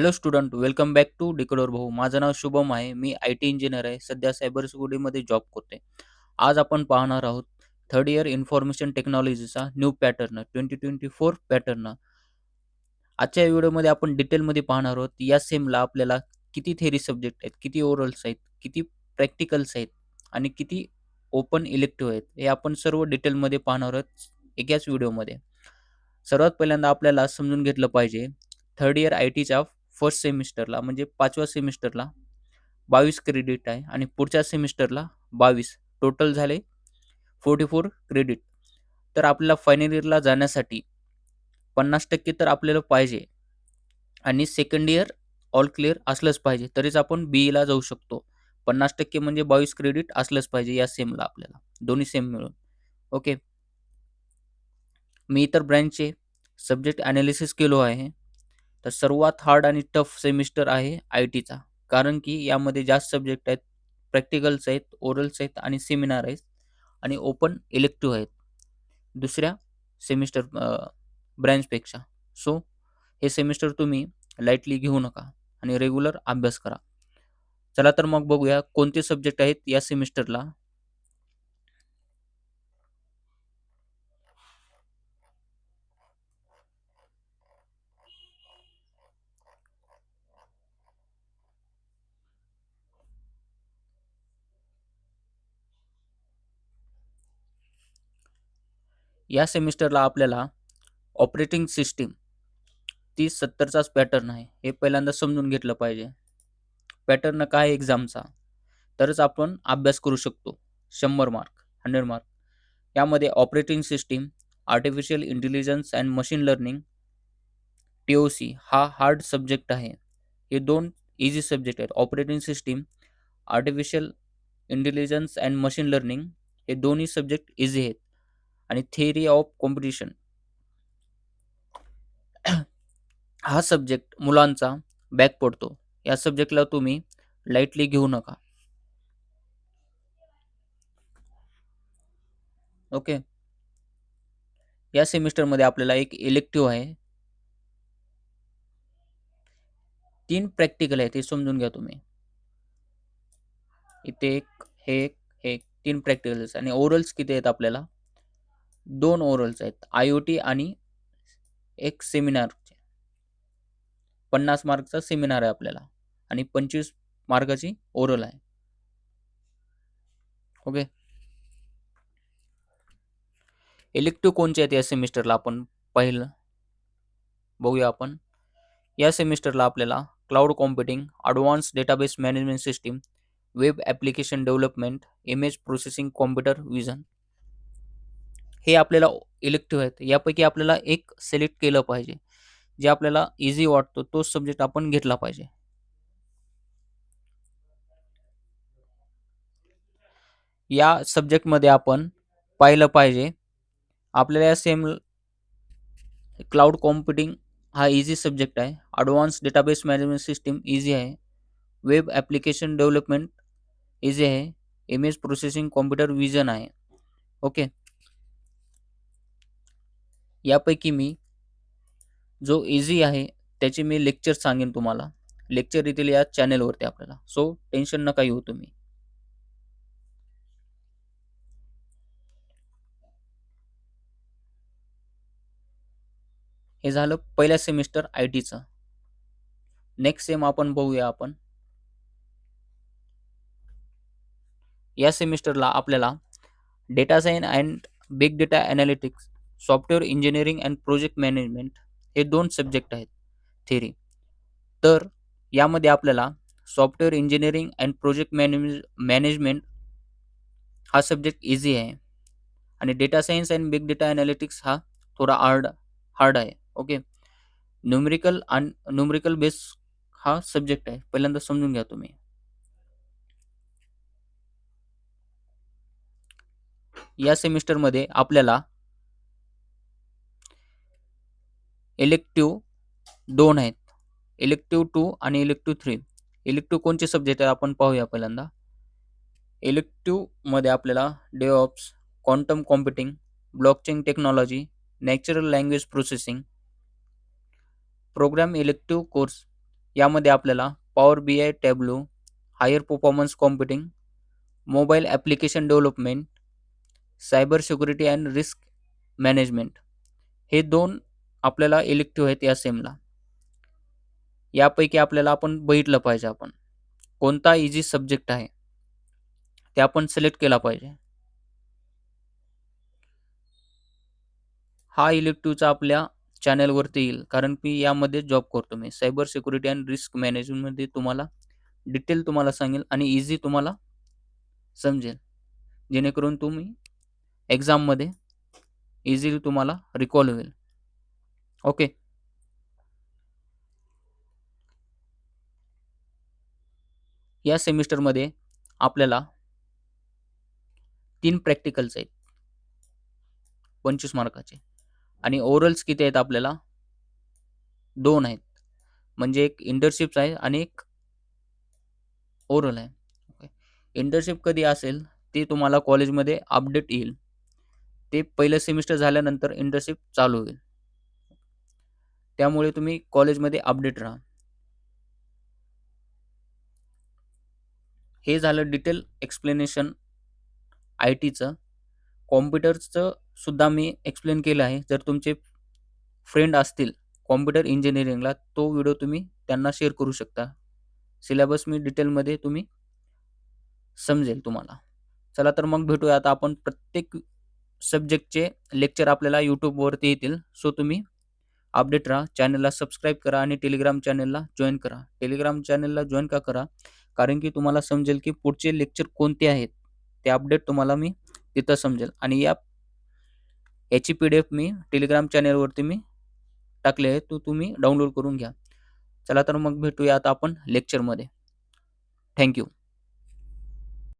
Hello student, welcome back to Decoder भाऊ. माझं नाव शुभम आहे. मी IT इंजिनियर आहे. सध्या सायबर सिक्युरिटीमध्ये जॉब करतोय. आज आपण पाहणार आहोत थर्ड इयर इन्फॉर्मेशन टेक्नॉलॉजीचा न्यू पॅटर्न 2024 पॅटर्न. आजच्या व्हिडिओमध्ये आपण डिटेलमध्ये पाहणार आहोत. या सेमला आपल्याला किती थेरी सब्जेक्ट आहेत, किती ओरल्स आहेत, किती प्रॅक्टिकल्स आहेत आणि किती ओपन इलेक्टिव्ह आहेत, हे आपण सर्व डिटेलमध्ये पाहणार आहोत एकाच व्हिडिओमध्ये. सर्वात पहिल्यांदा आपल्याला समजून घेतलं पाहिजे थर्ड इयर ITच्या फर्स्ट सेमिस्टरला म्हणजे 5व्या सेमिस्टरला 22 क्रेडिट आहे आणि पुढच्या सेमिस्टरला 22. टोटल झाले 44 क्रेडिट. तर आपल्याला फायनल इयरला जाण्यासाठी 50% तर आपल्याला पाहिजे आणि सेकंड इयर ऑल क्लिअर असलंच पाहिजे, तरीच आपण BEला जाऊ शकतो. 50% म्हणजे 22 क्रेडिट असलंच पाहिजे या सेमला आपल्याला, दोन्ही सेम मिळून. ओके. मी इतर ब्रँचचे सब्जेक्ट ॲनालिसिस केलो आहे. तर सर्वात हार्ड आणि टफ सेमिस्टर आहे ITचा, कारण की यामध्ये जास्त सब्जेक्ट आहेत, प्रॅक्टिकल्स आहेत, ओरल्स आहेत आणि सेमिनार आहेत आणि ओपन इलेक्टिव्ह आहेत दुसऱ्या सेमिस्टर ब्रँचपेक्षा. सो हे सेमिस्टर तुम्ही लाईटली घेऊ नका आणि रेग्युलर अभ्यास करा. चला तर मग बघूया कोणते सब्जेक्ट आहेत या सेमिस्टरला. या सेमिस्टरला आपल्याला ऑपरेटिंग सिस्टीम 30-70चाच पॅटर्न आहे. हे पहिल्यांदा समजून घेतलं पाहिजे. पॅटर्न काय आहे एक्झामचा, तरच आपण अभ्यास करू शकतो. 100 मार्क, 100 मार्क. यामध्ये operating system, artificial intelligence and machine learning TOC हा हार्ड सब्जेक्ट आहे. हे दोन इझी सब्जेक्ट आहेत. Operating system, artificial intelligence and machine learning हे दोन्ही सब्जेक्ट इझी आहेत आणि थिअरी ऑफ कॉम्पिटिशन हा सब्जेक्ट मुलांचा बॅक पडतो. या सब्जेक्टला तुम्ही लाईटली घेऊ नका. ओके. या सेमिस्टरमध्ये आपल्याला एक इलेक्टिव्ह आहे, 3 प्रॅक्टिकल आहेत, हे समजून घ्या तुम्ही. इथे एक, हे 3 प्रॅक्टिकल्स आणि ओरल्स किती आहेत आपल्याला? 2 ओरल्स आहेत. IoT आणि एक सेमिनार. 50 मार्कचा सेमिनार आहे आपल्याला आणि 25 मार्काची ओरल आहे. ओके. इलेक्टिव्ह कोणचे आहेत या सेमिस्टरला आपण पाहिलं बघूया आपण. या सेमिस्टरला आपल्याला cloud computing, advance database management system, web application development, image processing, computer vision हे आपल्याला इलेक्टिव्ह आहेत. यापैकी आपल्याला एक सिलेक्ट केलं पाहिजे. जे आपल्याला इझी वाटतो तोच सब्जेक्ट आपण घेतला पाहिजे. या सब्जेक्टमध्ये आपण पाहिलं पाहिजे आपल्याला या सेम क्लाउड कॉम्प्युटिंग हा इझी सब्जेक्ट आहे. Advance database management system easy आहे. वेब ॲप्लिकेशन डेव्हलपमेंट इझी आहे. इमेज प्रोसेसिंग, कॉम्प्युटर विजन आहे. ओके. यापैकी मी जो इझी आहे त्याची मी लेक्चर सांगेन तुम्हाला. लेक्चर येतील या चॅनेलवरती आपल्याला. सो टेन्शन नका घेऊ तुम्ही. हे झालं पहिल्या सेमिस्टर ITचं. नेक्स्ट सेम आपण बघूया आपण. या सेमिस्टरला आपल्याला data science and big data analytics, software engineering and project management हे 2 सब्जेक्ट आहेत थेरी. तर यामध्ये आपल्याला software engineering and project management हा सब्जेक्ट इझी आहे आणि data science and big data analytics हा थोडा हार्ड आहे. ओके. न्यूमेरिकल बेस हा सब्जेक्ट आहे. पहिल्यांदा समजून घ्या तुम्ही. या सेमिस्टरमध्ये आपल्याला इलेक्टिव्ह 2 आहेत. इलेक्टिव्ह 2 आणि इलेक्टिव्ह 3. इलेक्टिव्ह कोणते सब्जेक्ट आहे आपण पाहूया पहिल्यांदा. इलेक्टिव्हमध्ये आपल्याला DevOps, quantum computing, blockchain technology, natural language processing, program elective course यामध्ये आपल्याला power BI, Tableau, higher performance computing, mobile application development, cyber security and risk management हे 2 आपल्याला इलेक्टिव्ह आहेत या सेमला. यापैकी आपल्याला आपण बघितलं पाहिजे आपण कोणता इझी सब्जेक्ट आहे ते आपण सिलेक्ट केला पाहिजे. हा इलेक्टिव्हचा आपल्या चॅनलवरती येईल कारण की यामध्ये जॉब करतो मी. सायबर सिक्युरिटी अँड रिस्क मॅनेजमेंटमध्ये तुम्हाला डिटेल तुम्हाला सांगेल आणि इझी तुम्हाला समजेल. जेणेकरून तुम्ही एक्झाममध्ये इझिली तुम्हाला रिकॉल होईल. ओके. या सेमिस्टरमध्ये आपल्याला 3 प्रॅक्टिकल्स आहेत 25 मार्काचे आणि ओरल्स किती आहेत आपल्याला 2 आहेत. म्हणजे एक इंटर्नशिप्स आहे आणि एक ओरल आहे. ओके. इंटर्नशिप कधी असेल ते तुम्हाला कॉलेजमध्ये अपडेट येईल. ते पहिलं सेमिस्टर झाल्यानंतर इंटर्नशिप चालू होईल. त्यामुळे तुम्ही कॉलेजमध्ये अपडेट राहा. हे झालं डिटेल एक्सप्लेनेशन IT चं. कॉम्प्युटरचं सुद्धा मी एक्सप्लेन केलं आहे. जर तुमचे फ्रेंड असतील कॉम्प्युटर इंजिनिअरिंगला तो व्हिडिओ तुम्ही त्यांना शेअर करू शकता. सिलेबस मी डिटेलमध्ये तुम्ही समजेल तुम्हाला. चला तर मग भेटूया आता आपण प्रत्येक सब्जेक्टचे लेक्चर आपल्याला YouTubeवरती येतील. सो तुम्ही अपडेट राहा. चॅनलला सबस्क्राईब करा आणि टेलिग्राम चॅनलला जॉइन करा. टेलिग्राम चॅनलला जॉइन का करा? कारण की तुम्हाला समजेल की पुढचे लेक्चर कोणते आहेत. ते अपडेट तुम्हाला मी तिथं समजेल आणि याची PDF मी टेलिग्राम चॅनलवरती मी टाकले आहे. तो तुम्ही डाउनलोड करून घ्या. चला तर मग भेटूया आता आपण लेक्चरमध्ये. Thank you.